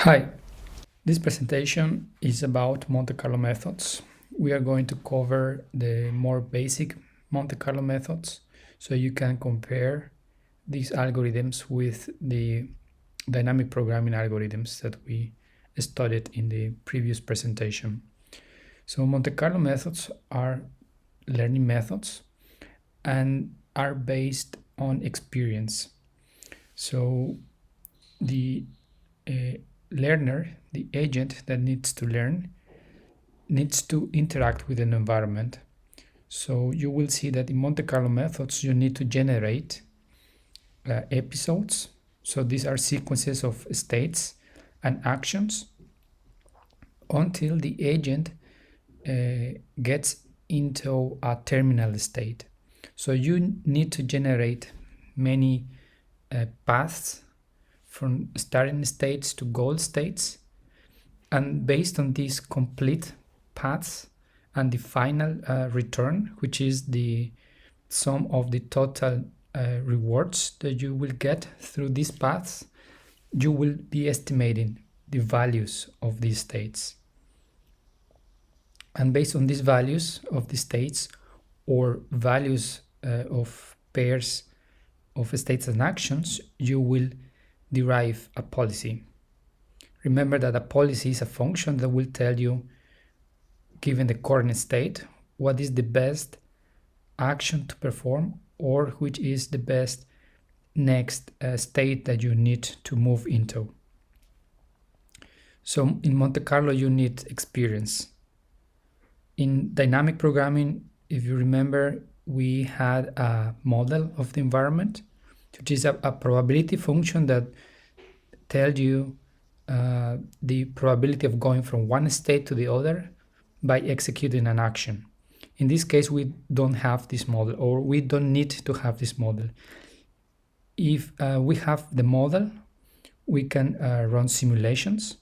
Hi, this presentation is about Monte Carlo methods. We are going to cover the more basic Monte Carlo methods so you can compare these algorithms with the dynamic programming algorithms that we studied in the previous presentation. So Monte Carlo methods are learning methods and are based on experience. So the learner, the agent that needs to learn, needs to interact with an environment. So you will see that in Monte Carlo methods, you need to generate episodes. So these are sequences of states and actions until the agent gets into a terminal state. So you need to generate many paths from starting states to goal states, and based on these complete paths and the final return, which is the sum of the total rewards that you will get through these paths, you will be estimating the values of these states. And based on these values of the states or values of pairs of states and actions, you will derive a policy. Remember that a policy is a function that will tell you, given the current state, what is the best action to perform or which is the best next state that you need to move into. So in Monte Carlo, you need experience. In dynamic programming, if you remember, we had a model of the environment, which is a probability function that tells you the probability of going from one state to the other by executing an action. In this case, we don't have this model, or we don't need to have this model. If we have the model, we can run simulations,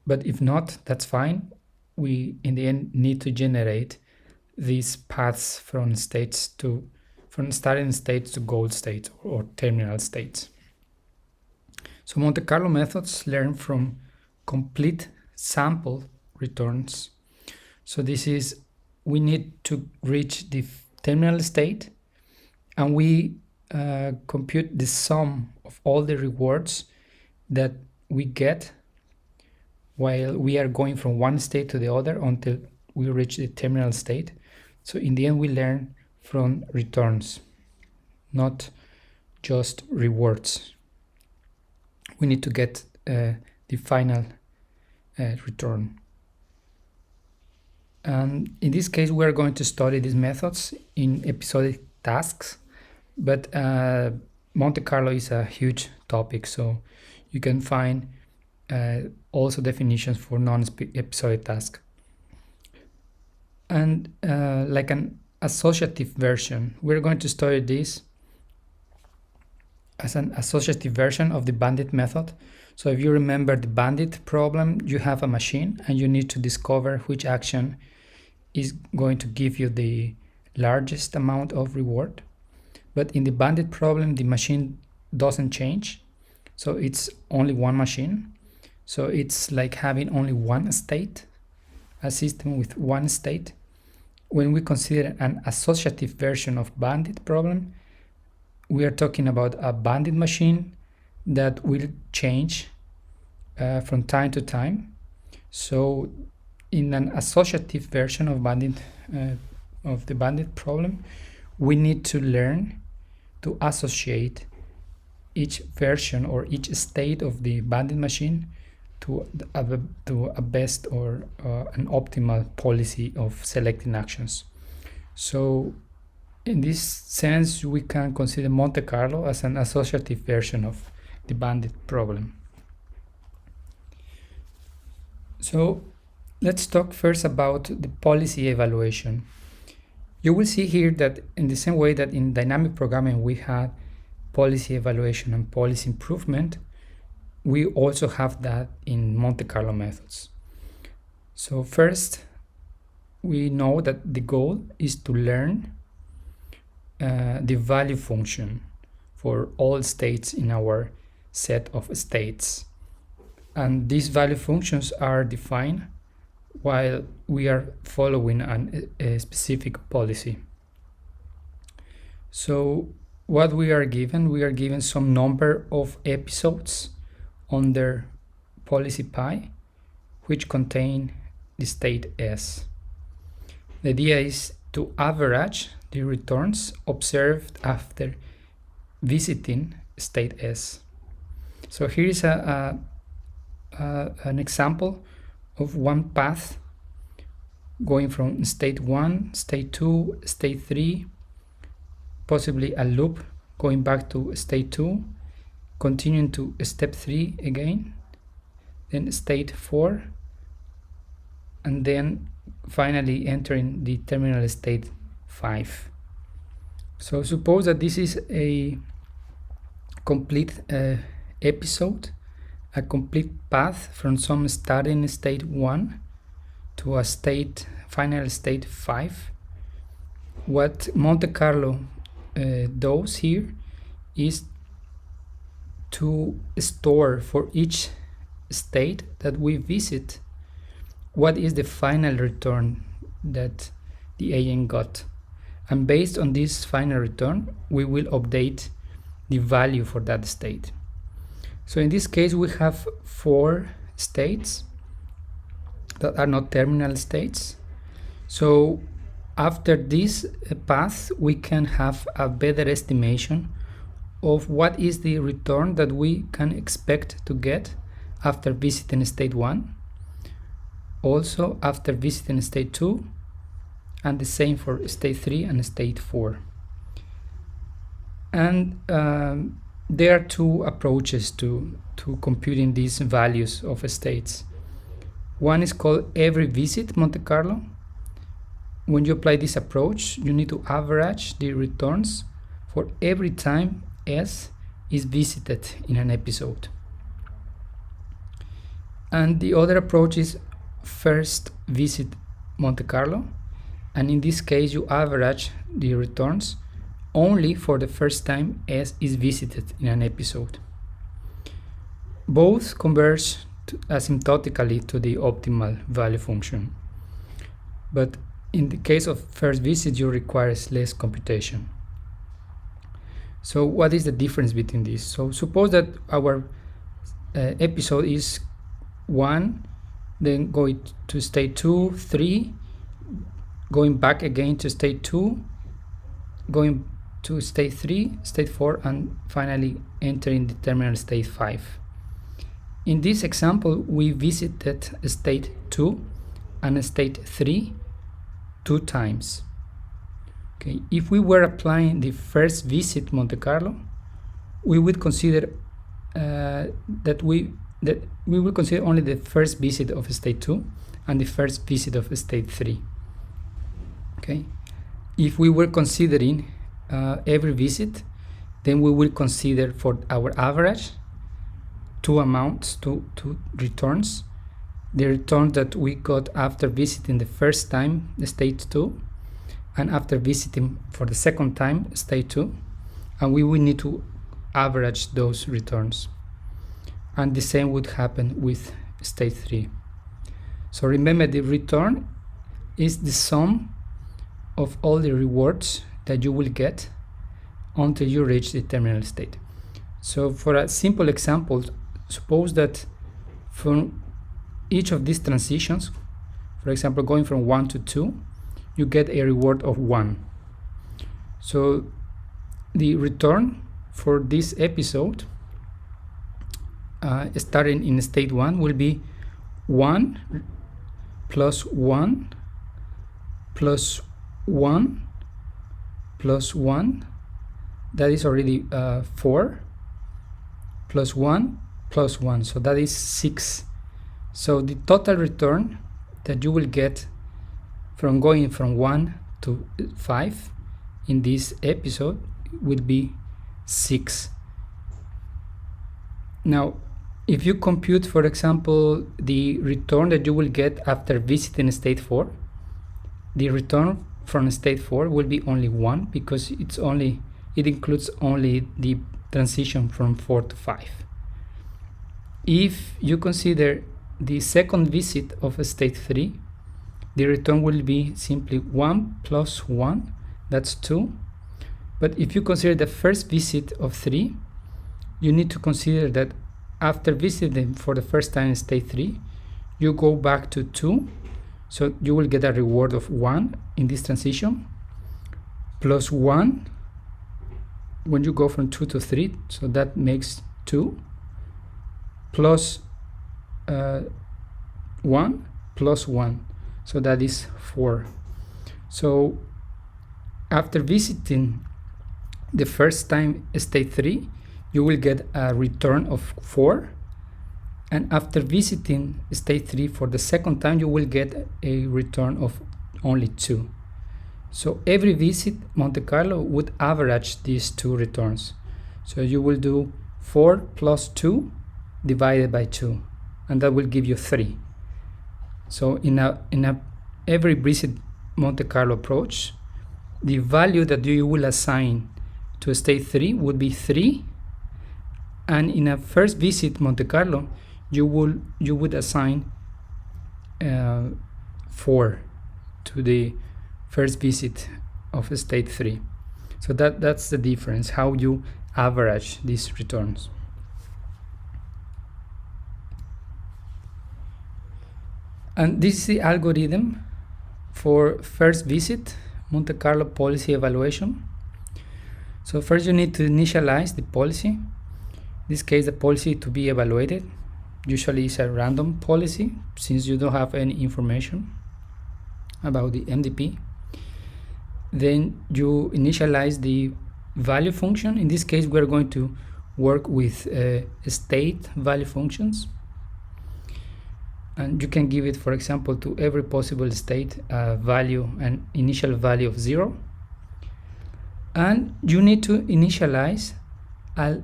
but if not, that's fine. We, in the end, need to generate these paths from starting states to goal states or terminal states. So Monte Carlo methods learn from complete sample returns. So this is, we need to reach the terminal state, and we compute the sum of all the rewards that we get while we are going from one state to the other until we reach the terminal state. So in the end, we learn from returns, not just rewards. We need to get the final return. And in this case, we are going to study these methods in episodic tasks, but Monte Carlo is a huge topic, so you can find also definitions for non-episodic tasks. And like an associative version, we're going to study this as an associative version of the bandit method. So if you remember the bandit problem, you have a machine and you need to discover which action is going to give you the largest amount of reward. But in the bandit problem, the machine doesn't change. So it's only one machine. So it's like having only one state, a system with one state. When we consider an associative version of bandit problem, we are talking about a bandit machine that will change from time to time. So in an associative version of the bandit problem, we need to learn to associate each version or each state of the bandit machine to a best or an optimal policy of selecting actions. So in this sense, we can consider Monte Carlo as an associative version of the bandit problem. So let's talk first about the policy evaluation. You will see here that in the same way that in dynamic programming we had policy evaluation and policy improvement, we also have that in Monte Carlo methods. So first, we know that the goal is to learn the value function for all states in our set of states. And these value functions are defined while we are following a specific policy. So what we are given some number of episodes under policy pi, which contain the state S. The idea is to average the returns observed after visiting state S. So here is an example of one path going from state 1, state 2, state 3, possibly a loop going back to state 2, continuing to step 3 again, then state 4, and then finally entering the terminal state 5. So suppose that this is a complete episode, a complete path from some starting state 1 to a final state 5. What Monte Carlo does here is to store for each state that we visit what is the final return that the agent got, and based on this final return we will update the value for that state. So in this case we have 4 states that are not terminal states. So after this path we can have a better estimation of what is the return that we can expect to get after visiting state 1, also after visiting state 2, and the same for state 3 and state 4. And there are 2 approaches to computing these values of states. One is called every visit Monte Carlo. When you apply this approach, you need to average the returns for every time S is visited in an episode. And the other approach is first visit Monte Carlo, and in this case you average the returns only for the first time S is visited in an episode. Both converge asymptotically to the optimal value function, but in the case of first visit you require less computation. So what is the difference between these? So suppose that our episode is 1, then going to state 2, 3, going back again to state 2, going to state 3, state 4, and finally entering the terminal state 5. In this example, we visited state 2 and state 3 2 times. Okay, if we were applying the first visit Monte Carlo, we would consider that we will consider only the first visit of state 2 and the first visit of state 3. Okay, if we were considering every visit, then we will consider for our average 2 amounts, 2 returns: the return that we got after visiting the first time the state 2, and after visiting for the second time state 2, and we will need to average those returns. And the same would happen with state 3. So remember, the return is the sum of all the rewards that you will get until you reach the terminal state. So for a simple example, suppose that from each of these transitions, for example going from 1 to 2, you get a reward of 1. So the return for this episode starting in state 1 will be 1 plus 1 plus 1 plus 1, that is already 4, plus 1 plus 1, so that is 6. So the total return that you will get from going from 1 to 5 in this episode will be 6. Now if you compute, for example, the return that you will get after visiting state 4, the return from state 4 will be only 1, because it includes only the transition from 4 to 5. if you consider the second visit of state 3, the return will be simply 1 plus 1, that's 2. But if you consider the first visit of 3, you need to consider that after visiting for the first time in state 3, you go back to 2, so you will get a reward of 1 in this transition, plus 1 when you go from 2 to 3, so that makes 2, plus 1 plus 1, so that is 4. So after visiting the first time state 3, you will get a return of 4, and after visiting state 3 for the second time, you will get a return of only 2. So every visit Monte Carlo would average these two returns. So you will do 4 plus 2 divided by 2, and that will give you 3. So in a every visit Monte Carlo approach, the value that you will assign to state 3 would be 3, and in a first visit Monte Carlo, you would assign 4 to the first visit of state 3. So that's the difference, how you average these returns. And this is the algorithm for first visit Monte Carlo policy evaluation. So first you need to initialize the policy. In this case, the policy to be evaluated usually is a random policy, since you don't have any information about the MDP. Then you initialize the value function. In this case, we're going to work with state value functions, and you can give it, for example, to every possible state value, an initial value of 0. And you need to initialize a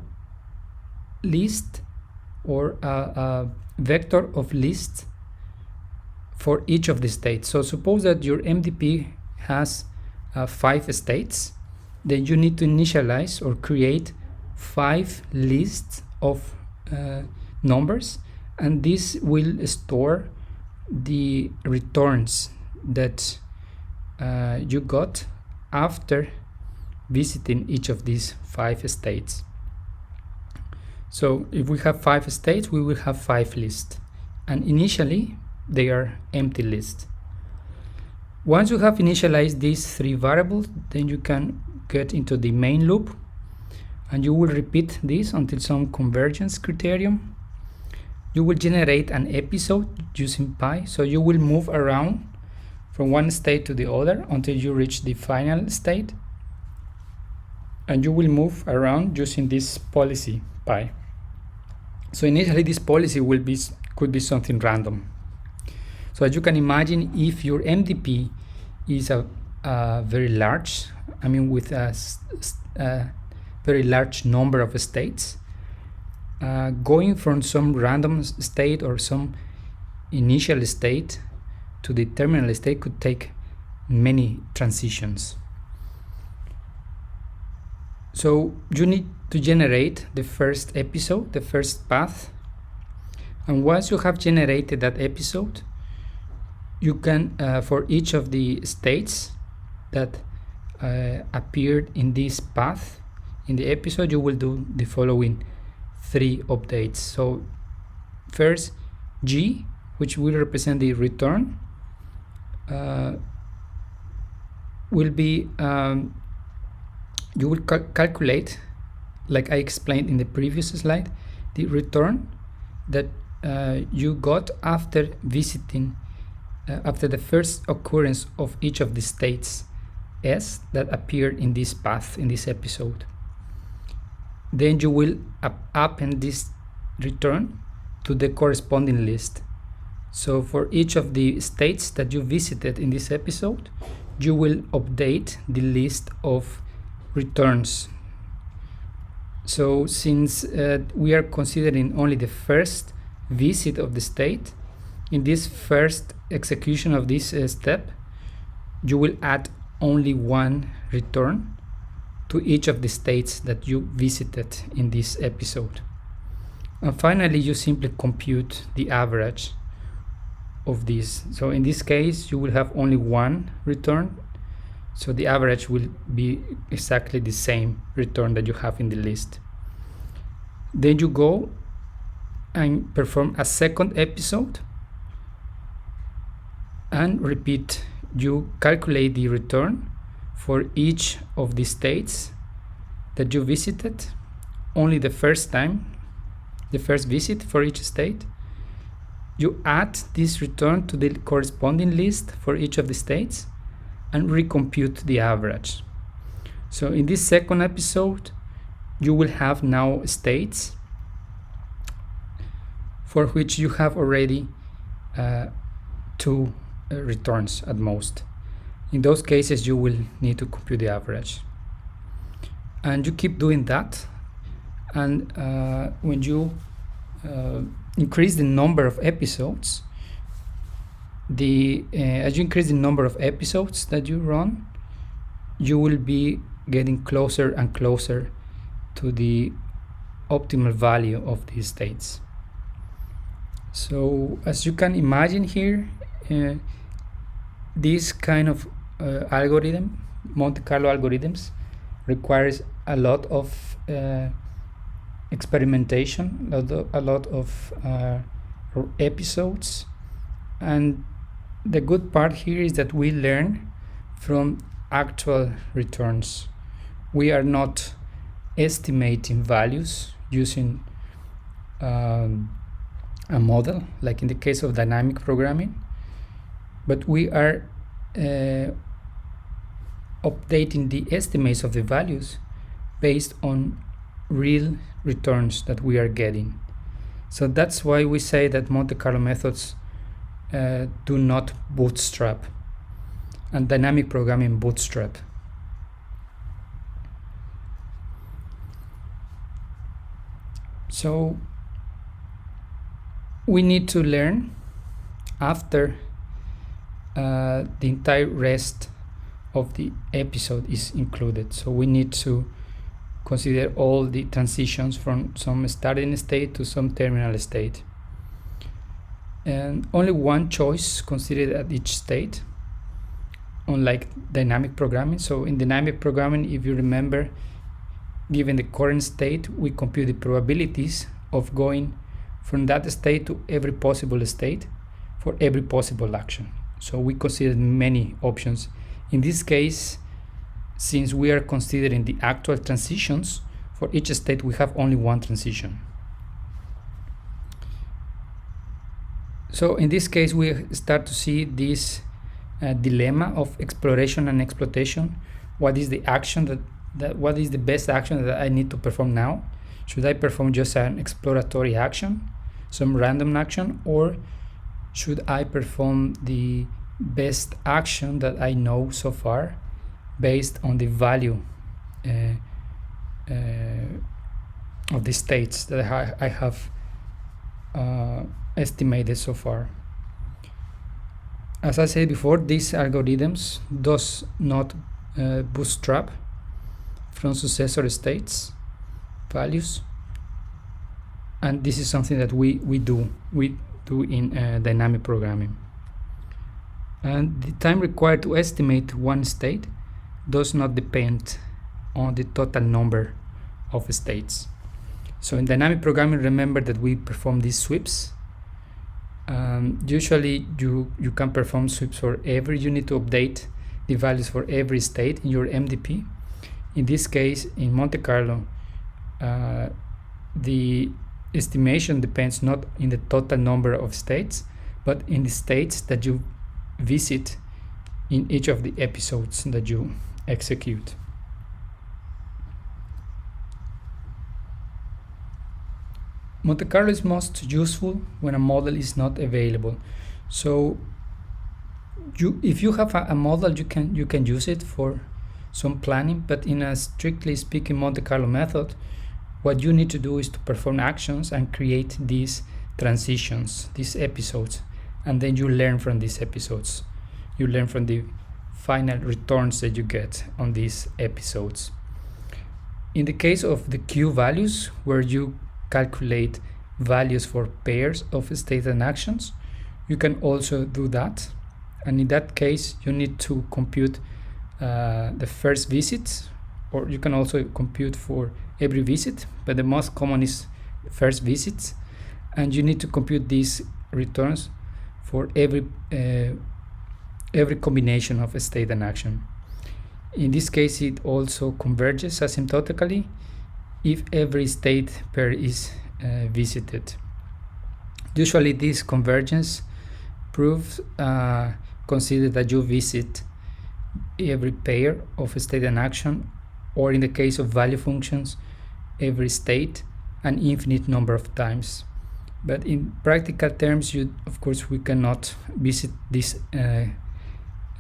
list or a vector of lists for each of the states. So suppose that your MDP has 5 states, then you need to initialize or create 5 lists of numbers, and this will store the returns that you got after visiting each of these 5 states. So if we have 5 states, we will have 5 lists, and initially they are empty lists. Once you have initialized these 3 variables, then you can get into the main loop, and you will repeat this until some convergence criterion. You will generate an episode using pi, so you will move around from one state to the other until you reach the final state, and you will move around using this policy pi. So initially this policy could be something random. So as you can imagine, if your MDP is a very large, with a very large number of states, going from some random state or some initial state to the terminal state could take many transitions. So you need to generate the first episode, the first path, and once you have generated that episode, you can, for each of the states that appeared in this path in the episode, you will do the following 3 updates. So first, G, which will represent the return, will be you will calculate, like I explained in the previous slide, the return that you got after visiting, after the first occurrence of each of the states S that appeared in this path in this episode. Then you will append this return to the corresponding list. So for each of the states that you visited in this episode, you will update the list of returns. So since we are considering only the first visit of the state, in this first execution of this step, you will add only 1 return to each of the states that you visited in this episode. And finally, you simply compute the average of this. So in this case, you will have only one return. So the average will be exactly the same return that you have in the list. Then you go and perform a second episode and repeat. You calculate the return for each of the states that you visited, only the first time, the first visit for each state. You add this return to the corresponding list for each of the states and recompute the average. So in this second episode, you will have now states for which you have already two returns at most. In those cases, you will need to compute the average. And you keep doing that. And when you increase the number of episodes, as you increase the number of episodes that you run, you will be getting closer and closer to the optimal value of these states. So as you can imagine here, this kind of algorithm, Monte Carlo algorithms, requires a lot of experimentation, a lot of episodes. And the good part here is that we learn from actual returns. We are not estimating values using a model, like in the case of dynamic programming, but we are updating the estimates of the values based on real returns that we are getting. So that's why we say that Monte Carlo methods do not bootstrap, and dynamic programming bootstrap. So we need to learn after the entire rest of the episode is included. So we need to consider all the transitions from some starting state to some terminal state. And only one choice considered at each state, unlike dynamic programming. So in dynamic programming, if you remember, given the current state, we compute the probabilities of going from that state to every possible state for every possible action. So we considered many options. In this case, since we are considering the actual transitions, for each state we have only one transition. So in this case, we start to see this dilemma of exploration and exploitation. What is the action what is the best action that I need to perform now? Should I perform just an exploratory action, some random action, or should I perform the best action that I know so far based on the value of the states that I have estimated so far? As I said before, these algorithms does not bootstrap from successor states values, and this is something that we do in dynamic programming. And the time required to estimate one state does not depend on the total number of states. So in dynamic programming, remember that we perform these sweeps. Usually you can perform sweeps for every, you need to update the values for every state in your MDP. In this case, in Monte Carlo, the estimation depends not in the total number of states, but in the states that you visit in each of the episodes that you execute. Monte Carlo is most useful when a model is not available. So if you have a model, you can use it for some planning, but in a strictly speaking Monte Carlo method, what you need to do is to perform actions and create these transitions, these episodes, and then you learn from these episodes. You learn from the final returns that you get on these episodes. In the case of the Q values, where you calculate values for pairs of states and actions, you can also do that. And in that case, you need to compute the first visit, or you can also compute for every visit, but the most common is first visits. And you need to compute these returns for every combination of a state and action. In this case, it also converges asymptotically if every state pair is visited. Usually this convergence proves consider that you visit every pair of a state and action, or in the case of value functions, every state an infinite number of times. But in practical terms, of course we cannot visit these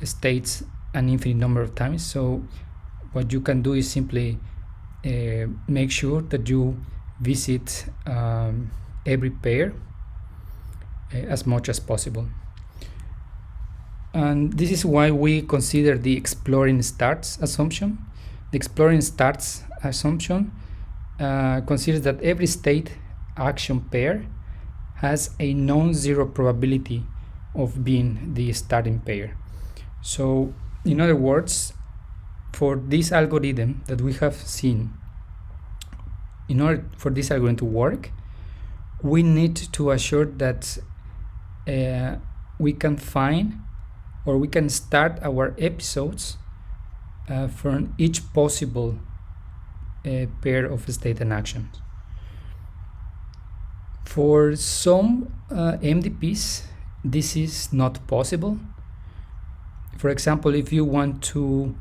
states an infinite number of times. So what you can do is simply make sure that you visit every pair as much as possible. And this is why we consider the exploring starts assumption. The exploring starts assumption considers that every state action pair has a non-zero probability of being the starting pair. So in other words, for this algorithm that we have seen, in order for this algorithm to work, we need to assure that we can find, or we can start our episodes from each possible pair of state and actions. For some MDPs, this is not possible. For example, if you want to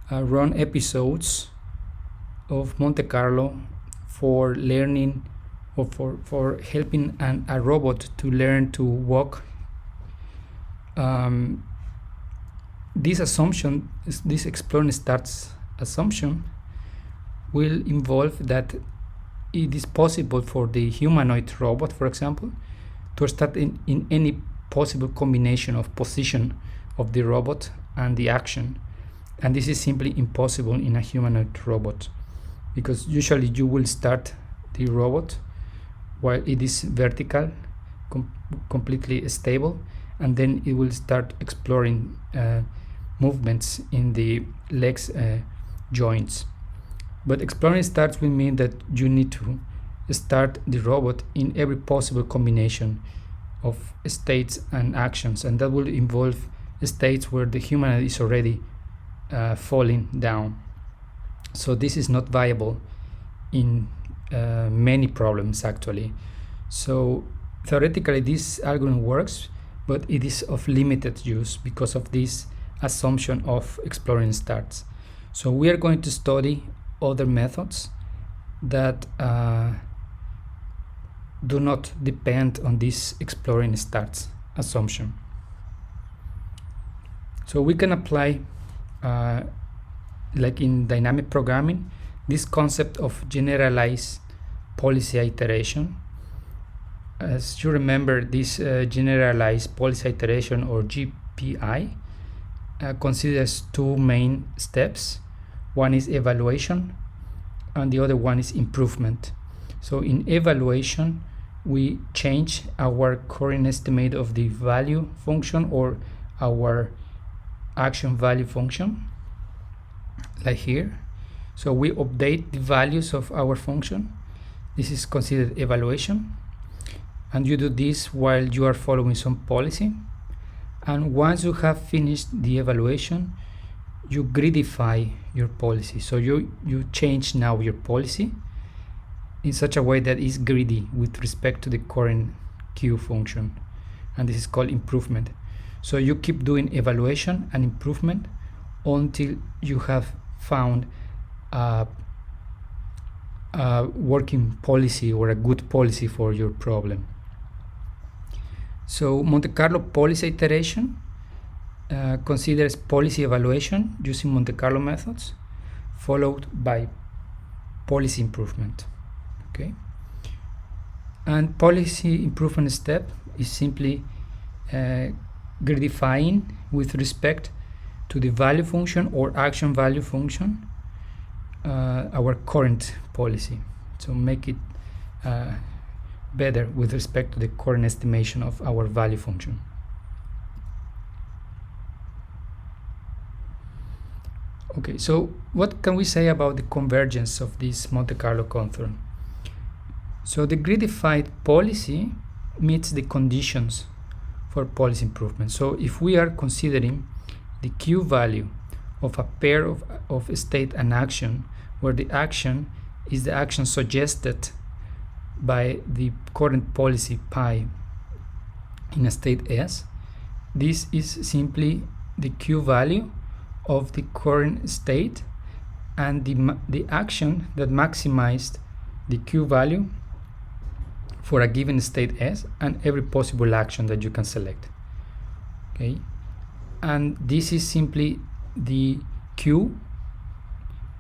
run episodes of Monte Carlo for learning, or for helping a robot to learn to walk, this assumption, this exploring starts assumption, will involve that it is possible for the humanoid robot, for example, to start in any possible combination of position of the robot and the action. And this is simply impossible in a humanoid robot, because usually you will start the robot while it is vertical, completely stable, and then it will start exploring movements in the legs joints. But exploring starts will mean that you need to start the robot in every possible combination of states and actions, and that will involve states where the human is already falling down. So this is not viable in many problems actually. So theoretically this algorithm works, but it is of limited use because of this assumption of exploring starts. So we are going to study other methods that do not depend on this exploring starts assumption. So we can apply, like in dynamic programming, this concept of generalized policy iteration. As you remember, this generalized policy iteration, or GPI, considers two main steps. One is evaluation and the other one is improvement. So in evaluation, we change our current estimate of the value function or our action value function, like here. So we update the values of our function. This is considered evaluation, and you do this while you are following some policy. And once you have finished the evaluation, you gridify your policy. So you change now your policy in such a way that is greedy with respect to the current Q function, and this is called improvement. So you keep doing evaluation and improvement until you have found a working policy or a good policy for your problem. So Monte Carlo policy iteration considers policy evaluation using Monte Carlo methods, followed by policy improvement. Okay, and policy improvement step is simply gridifying with respect to the value function or action value function our current policy. So make it better with respect to the current estimation of our value function. Okay, so what can we say about the convergence of this Monte Carlo contour? So the gridified policy meets the conditions for policy improvement. So if we are considering the Q value of a pair of state and action, where the action is the action suggested by the current policy pi in a state S, this is simply the Q value of the current state and the action that maximized the Q value for a given state S and every possible action that you can select. Okay, and this is simply the Q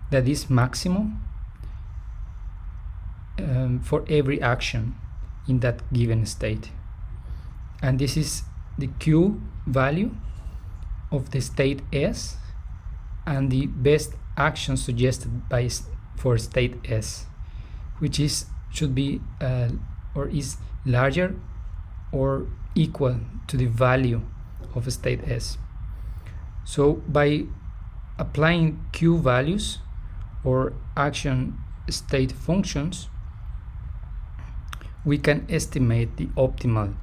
that is maximum for every action in that given state, and this is the Q value of the state S and the best action suggested for state S, which should be or is larger or equal to the value of state S. So by applying Q values or action state functions, we can estimate the optimal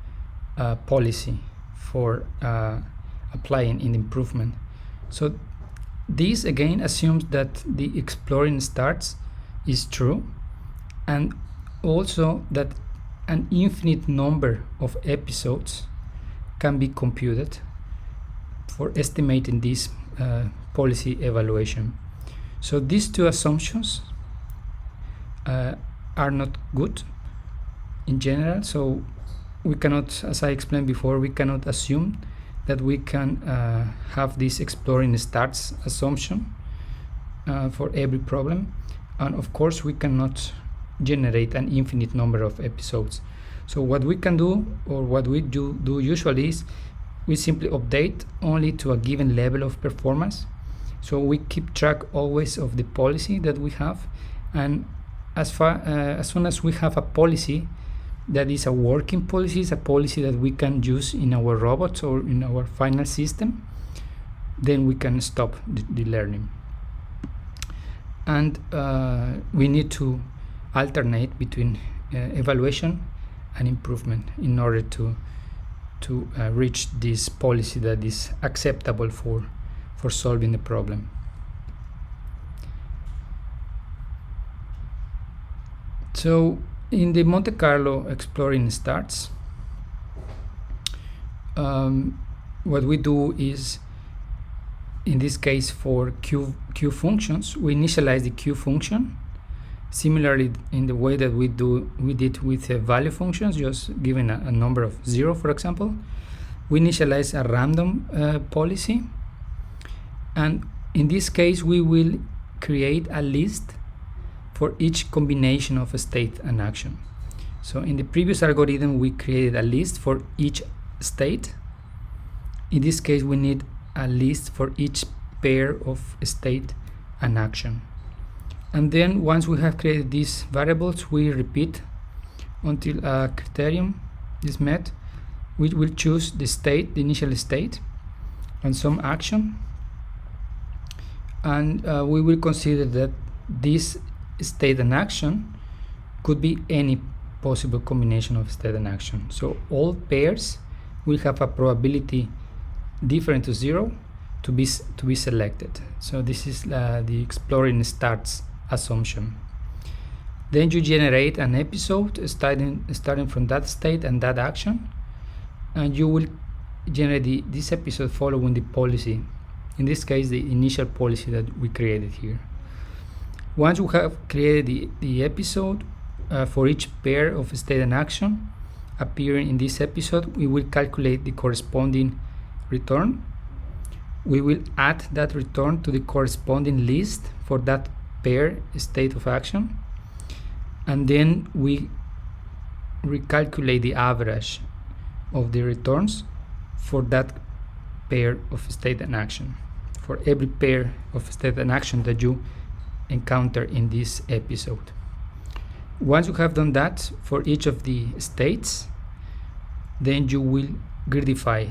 policy for applying in improvement. So this again assumes that the exploring starts is true, and also that an infinite number of episodes can be computed for estimating this policy evaluation. So these two assumptions are not good in general. So we cannot, as I explained before, we cannot assume that we can have this exploring starts assumption for every problem, and of course we cannot generate an infinite number of episodes. So what we can do, or what we do usually, is we simply update only to a given level of performance. So we keep track always of the policy that we have, and as soon as we have a policy that is a working policy, is a policy that we can use in our robots or in our final system, then we can stop the learning. And we need to alternate between evaluation and improvement in order to reach this policy that is acceptable for solving the problem. So in the Monte Carlo exploring starts, what we do is, in this case for Q functions, we initialize the Q function similarly in the way that we did with value functions, just given a number of 0, for example. We initialize a random policy, and in this case we will create a list for each combination of a state and action. So in the previous algorithm we created a list for each state. In this case we need a list for each pair of state and action. And then once we have created these variables, we repeat until a criterion is met. We will choose the state, the initial state, and some action, and we will consider that this state and action could be any possible combination of state and action. So all pairs will have a probability different to 0 to be selected. So this is the exploring starts assumption. Then you generate an episode starting from that state and that action, and you will generate this episode following the policy, in this case the initial policy that we created here. Once we have created the episode for each pair of state and action appearing in this episode, we will calculate the corresponding return. We will add that return to the corresponding list for that pair state of action, and then we recalculate the average of the returns for that pair of state and action, for every pair of state and action that you encounter in this episode. Once you have done that for each of the states, then you will gridify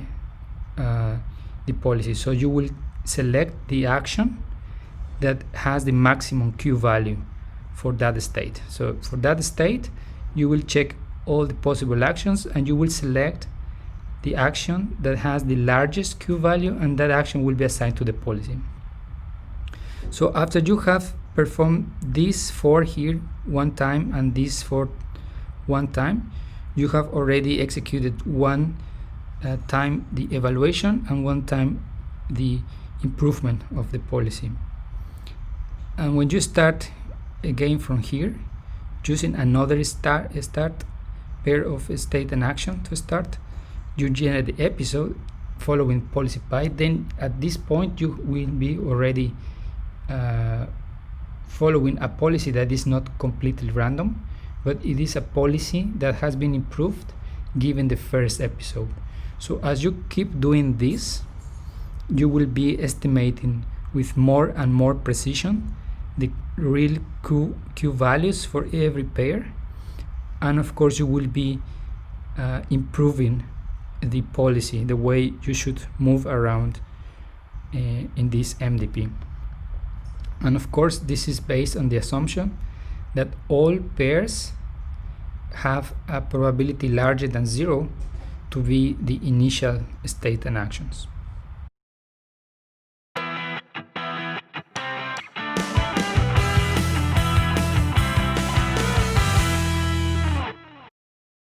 the policy. So you will select the action that has the maximum Q value for that state. So for that state, you will check all the possible actions and you will select the action that has the largest Q value, and that action will be assigned to the policy. So after you have performed these 4 here one time and these 4 one time, you have already executed one time the evaluation and one time the improvement of the policy. And when you start again from here, choosing another start pair of state and action to start, you generate the episode following policy pi. Then at this point you will be already following a policy that is not completely random, but it is a policy that has been improved given the first episode. So as you keep doing this, you will be estimating with more and more precision the real Q values for every pair, and of course you will be improving the policy, the way you should move around in this MDP. And of course this is based on the assumption that all pairs have a probability larger than 0 to be the initial state and actions.